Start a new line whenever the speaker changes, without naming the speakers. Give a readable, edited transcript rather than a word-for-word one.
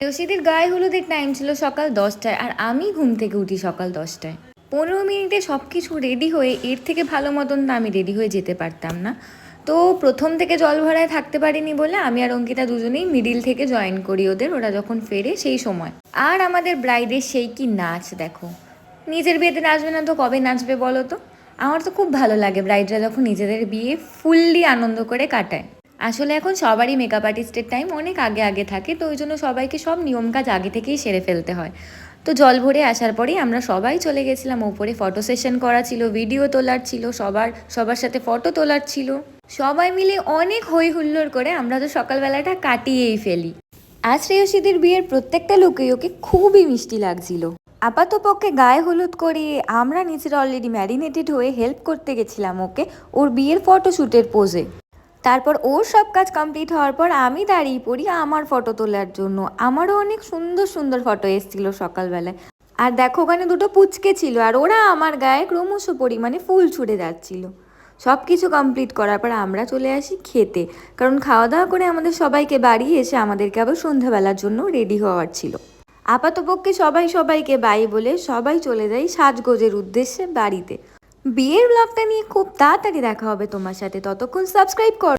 রশিদের গায়ে হলুদের টাইম ছিল সকাল 10টায়, আর আমি ঘুম থেকে উঠি সকাল 10টায়। 15 মিনিটে সব কিছু রেডি হয়ে, এর থেকে ভালো মতন না আমি রেডি হয়ে যেতে পারতাম না। তো প্রথম থেকে জল ভরায় থাকতে পারিনি বলে আমি আর অঙ্কিতা দুজনেই মিডিল থেকে জয়েন করি ওরা যখন ফেরে সেই সময়। আর আমাদের ব্রাইডের সেই কি নাচ দেখো! নিজের বিয়েতে নাচবে না তো কবে নাচবে বলো তো? আমার তো খুব ভালো লাগে ব্রাইডরা যখন নিজেদের বিয়ে ফুললি আনন্দ করে কাটায়। আসলে এখন সবারই মেকআপ আর্টিস্টের টাইম অনেক আগে আগে থাকে, তো ওই জন্য সবাইকে সব নিয়ম কাজ আগে থেকেই সেরে ফেলতে হয়। তো জল ভরে আসার পরেই আমরা সবাই চলে গেছিলাম ওপরে। ফটো সেশন করা ছিল, ভিডিও তোলার ছিল, সবার সাথে ফটো তোলার ছিল। সবাই মিলে অনেক হই হুল্লোড় করে আমরা তো সকালবেলাটা কাটিয়েই ফেলি। আজ শ্রেয়সীদের বিয়ের প্রত্যেকটা লোকেই ওকে খুবই মিষ্টি লাগছিল। আপাতপক্ষে গায়ে হলুদ করে আমরা নিজেরা অলরেডি ম্যারিনেটেড হয়ে হেল্প করতে গেছিলাম ওকে ওর বিয়ের ফটোশ্যুটের পোজে। তারপর ওর সব কাজ কমপ্লিট হওয়ার পর আমি দাঁড়িয়ে পড়ি আমার ফটো তোলার জন্য। আমারও অনেক সুন্দর সুন্দর ফটো এসেছিল সকালবেলায়। আর দেখো, ওখানে দুটো পুচকে ছিল আর ওরা আমার গায়ে ক্রমশ পরিমাণে ফুল ছুঁড়ে যাচ্ছিল। সব কিছু কমপ্লিট করার পর আমরা চলে আসি খেতে, কারণ খাওয়া দাওয়া করে আমাদের সবাইকে বাড়ি এসে আমাদেরকে আবার সন্ধ্যাবেলার জন্য রেডি হওয়ার ছিল। আপাতপক্ষে সবাইকে বাই বলে সবাই চলে যাই সাজগোজের উদ্দেশ্যে বাড়িতে। বিয়ের ব্লগটা নিয়ে খুব তাড়াতাড়ি দেখা হবে তোমার সাথে, ততক্ষণ সাবস্ক্রাইব কর।